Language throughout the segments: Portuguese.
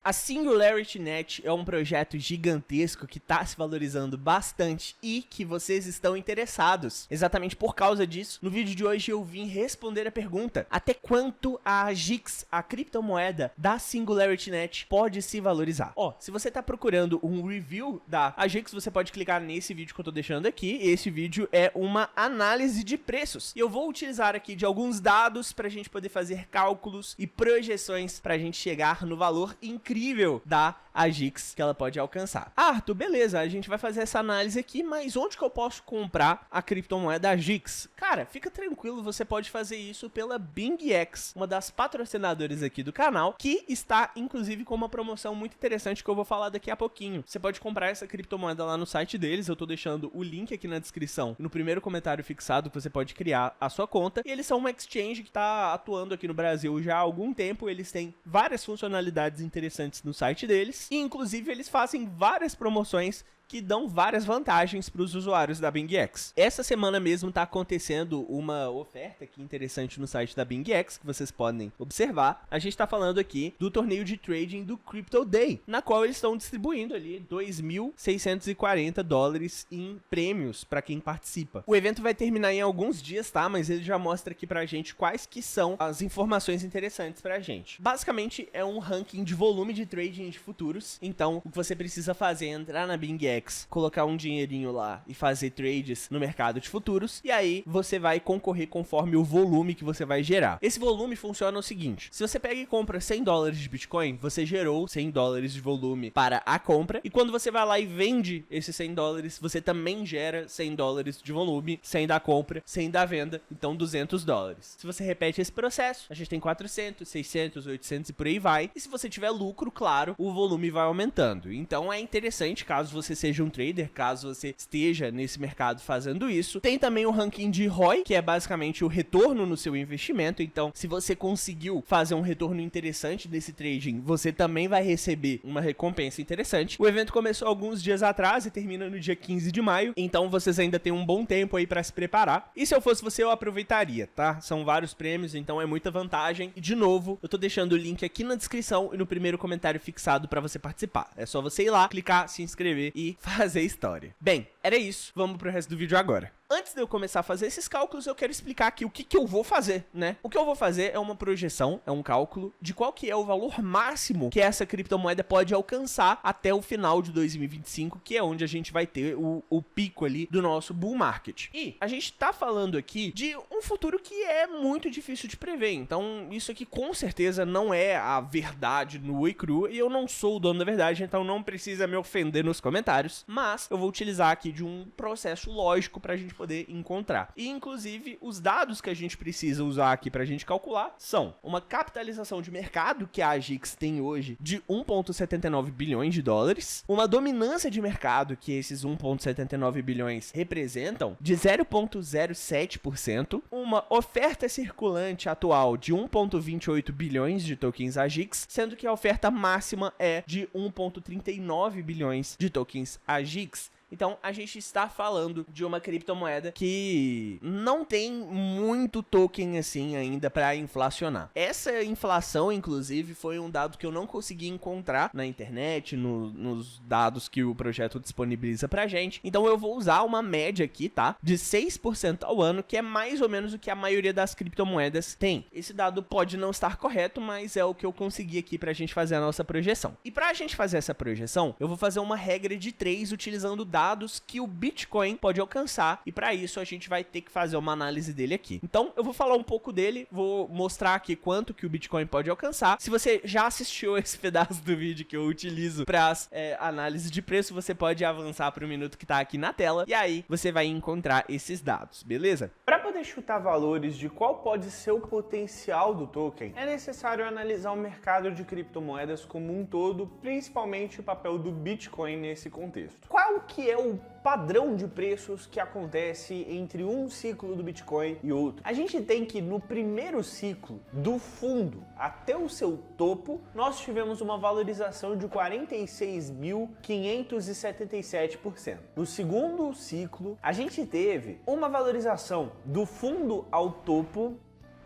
A SingularityNet é um projeto gigantesco que está se valorizando bastante e que vocês estão interessados. Exatamente por causa disso, no vídeo de hoje eu vim responder a pergunta: até quanto a GIX, a criptomoeda da SingularityNet, pode se valorizar? Se você está procurando um review da GIX, você pode clicar nesse vídeo que eu estou deixando aqui. Esse vídeo é uma análise de preços e eu vou utilizar aqui de alguns dados para a gente poder fazer cálculos e projeções para a gente chegar no valor incrível da GIX que ela pode alcançar. Arthur, beleza, a gente vai fazer essa análise aqui, mas onde que eu posso comprar a criptomoeda GIX? Cara, fica tranquilo, você pode fazer isso pela BingX, uma das patrocinadoras aqui do canal, que está inclusive com uma promoção muito interessante que eu vou falar daqui a pouquinho. Você pode comprar essa criptomoeda lá no site deles, eu tô deixando o link aqui na descrição, no primeiro comentário fixado, que você pode criar a sua conta. E eles são uma exchange que está atuando aqui no Brasil já há algum tempo, eles têm várias funcionalidades interessantes no site deles, e inclusive eles fazem várias promoções que dão várias vantagens para os usuários da BingX. Essa semana mesmo está acontecendo uma oferta aqui interessante no site da BingX, que vocês podem observar. A gente está falando aqui do torneio de trading do Crypto Day, na qual eles estão distribuindo ali $2.640 em prêmios para quem participa. O evento vai terminar em alguns dias, tá? Mas ele já mostra aqui pra gente quais que são as informações interessantes pra gente. Basicamente é um ranking de volume de trading de futuros. Então o que você precisa fazer é entrar na BingX, colocar um dinheirinho lá e fazer trades no mercado de futuros, e aí você vai concorrer conforme o volume que você vai gerar. Esse volume funciona o seguinte: se você pega e compra $100 de Bitcoin, você gerou $100 de volume para a compra, e quando você vai lá e vende esses $100, você também gera $100 de volume, sem da compra, sem da venda, então $200. Se você repete esse processo, a gente tem 400, 600, 800 e por aí vai, e se você tiver lucro, claro, o volume vai aumentando. Então é interessante, caso você seja um trader, caso você esteja nesse mercado fazendo isso. Tem também o ranking de ROI, que é basicamente o retorno no seu investimento. Então, se você conseguiu fazer um retorno interessante desse trading, você também vai receber uma recompensa interessante. O evento começou alguns dias atrás e termina no dia 15 de maio, então vocês ainda têm um bom tempo aí para se preparar. E se eu fosse você, eu aproveitaria, tá? São vários prêmios, então é muita vantagem. E de novo, eu tô deixando o link aqui na descrição e no primeiro comentário fixado para você participar. É só você ir lá, clicar, se inscrever e fazer história. Bem, era isso. Vamos pro resto do vídeo agora. Antes de eu começar a fazer esses cálculos, eu quero explicar aqui o que eu vou fazer, né? O que eu vou fazer é uma projeção, é um cálculo de qual que é o valor máximo que essa criptomoeda pode alcançar até o final de 2025, que é onde a gente vai ter o pico ali do nosso bull market. E a gente tá falando aqui de um futuro que é muito difícil de prever, então isso aqui com certeza não é a verdade nua e crua, e eu não sou o dono da verdade, então não precisa me ofender nos comentários, mas eu vou utilizar aqui de um processo lógico pra gente poder encontrar. E inclusive os dados que a gente precisa usar aqui pra gente calcular são uma capitalização de mercado que a GIX tem hoje de 1,79 bilhões de dólares, uma dominância de mercado que esses 1,79 bilhões representam de 0,07%, uma oferta circulante atual de 1,28 bilhões de tokens AGIX, sendo que a oferta máxima é de 1,39 bilhões de tokens AGIX. Então, a gente está falando de uma criptomoeda que não tem muito token assim ainda para inflacionar. Essa inflação, inclusive, foi um dado que eu não consegui encontrar na internet, nos dados que o projeto disponibiliza pra gente. Então, eu vou usar uma média aqui, tá? De 6% ao ano, que é mais ou menos o que a maioria das criptomoedas tem. Esse dado pode não estar correto, mas é o que eu consegui aqui pra gente fazer a nossa projeção. E pra gente fazer essa projeção, eu vou fazer uma regra de 3 utilizando dados que o Bitcoin pode alcançar, e para isso a gente vai ter que fazer uma análise dele aqui. Então eu vou falar um pouco dele, vou mostrar aqui quanto que o Bitcoin pode alcançar. Se você já assistiu esse pedaço do vídeo que eu utilizo para as análises de preço, você pode avançar para o minuto que tá aqui na tela, e aí você vai encontrar esses dados, beleza? Para poder chutar valores de qual pode ser o potencial do token, é necessário analisar o mercado de criptomoedas como um todo, principalmente o papel do Bitcoin nesse contexto. Qual que é o padrão de preços que acontece entre um ciclo do Bitcoin e outro? A gente tem que no primeiro ciclo, do fundo até o seu topo, nós tivemos uma valorização de 46.577%. No segundo ciclo, a gente teve uma valorização do fundo ao topo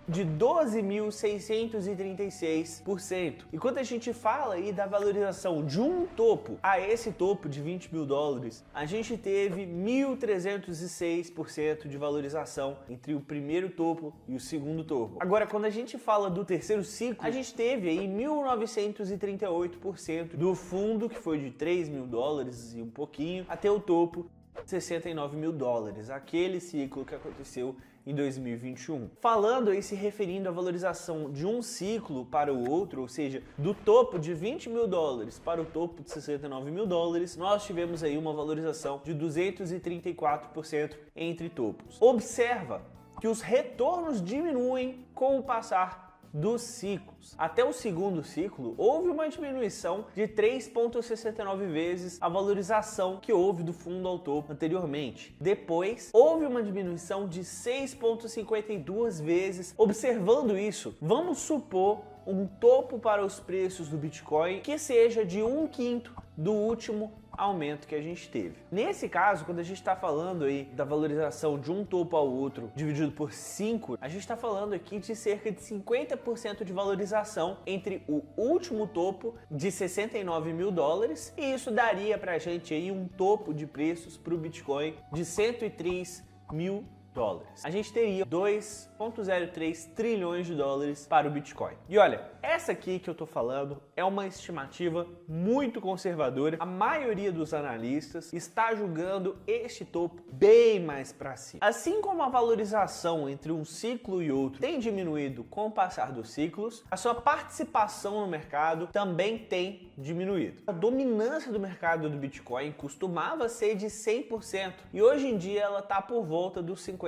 de 12.636%. E quando a gente fala aí da valorização de um topo a esse topo de 20 mil dólares, a gente teve 1.306% de valorização entre o primeiro topo e o segundo topo. Agora, quando a gente fala do terceiro ciclo, a gente teve aí 1.938% do fundo, que foi de 3 mil dólares e um pouquinho, até o topo 69 mil dólares, aquele ciclo que aconteceu em 2021. Falando e se referindo à valorização de um ciclo para o outro, ou seja, do topo de 20 mil dólares para o topo de 69 mil dólares, nós tivemos aí uma valorização de 234% entre topos. Observa que os retornos diminuem com o passar dos ciclos. Até o segundo ciclo, houve uma diminuição de 3,69 vezes a valorização que houve do fundo ao topo anteriormente. Depois, houve uma diminuição de 6,52 vezes. Observando isso, vamos supor um topo para os preços do Bitcoin que seja de 1/5 do último aumento que a gente teve. Nesse caso, quando a gente está falando aí da valorização de um topo ao outro dividido por 5, a gente está falando aqui de cerca de 50% de valorização entre o último topo de 69 mil dólares, e isso daria pra gente aí um topo de preços para o Bitcoin de 103 mil dólares. A gente teria 2,03 trilhões de dólares para o Bitcoin. E olha, essa aqui que eu tô falando é uma estimativa muito conservadora. A maioria dos analistas está julgando este topo bem mais para cima. Assim como a valorização entre um ciclo e outro tem diminuído com o passar dos ciclos, a sua participação no mercado também tem diminuído. A dominância do mercado do Bitcoin costumava ser de 100% e hoje em dia ela está por volta dos 50%.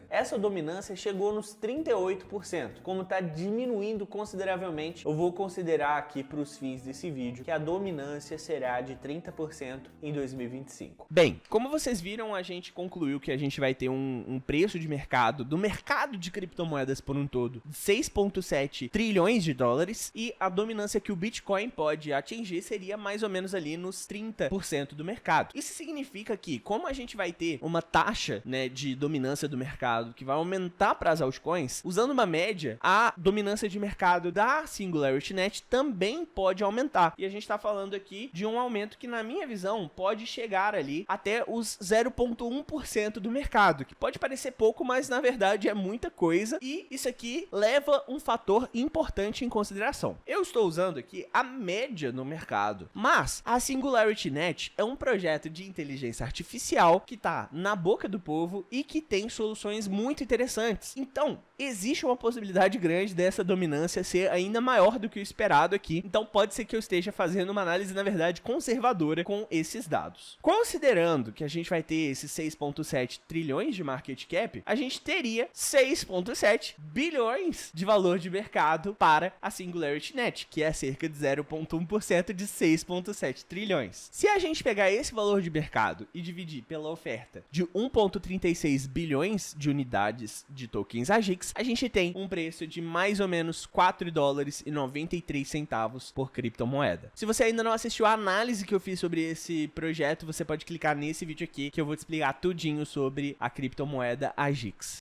Essa dominância chegou nos 38%. Como está diminuindo consideravelmente, eu vou considerar aqui para os fins desse vídeo que a dominância será de 30% em 2025. Bem, como vocês viram, a gente concluiu que a gente vai ter um preço de mercado do mercado de criptomoedas por um todo de 6,7 trilhões de dólares e a dominância que o Bitcoin pode atingir seria mais ou menos ali nos 30% do mercado. Isso significa que, como a gente vai ter uma taxa, né, de dominância do mercado que vai aumentar para as altcoins, usando uma média, a dominância de mercado da SingularityNet também pode aumentar. E a gente está falando aqui de um aumento que, na minha visão, pode chegar ali até os 0,1% do mercado, que pode parecer pouco, mas na verdade é muita coisa, e isso aqui leva um fator importante em consideração. Eu estou usando aqui a média no mercado, mas a SingularityNet é um projeto de inteligência artificial que está na boca do povo e que tem soluções muito interessantes. Então, existe uma possibilidade grande dessa dominância ser ainda maior do que o esperado aqui. Então, pode ser que eu esteja fazendo uma análise, na verdade, conservadora com esses dados. Considerando que a gente vai ter esses 6,7 trilhões de market cap, a gente teria 6,7 bilhões de valor de mercado para a SingularityNet, que é cerca de 0,1% de 6,7 trilhões. Se a gente pegar esse valor de mercado e dividir pela oferta de 1,36 bilhões de unidades de tokens AGIX, a gente tem um preço de mais ou menos 4 dólares e 93 centavos por criptomoeda. Se você ainda não assistiu a análise que eu fiz sobre esse projeto, você pode clicar nesse vídeo aqui que eu vou te explicar tudinho sobre a criptomoeda AGIX.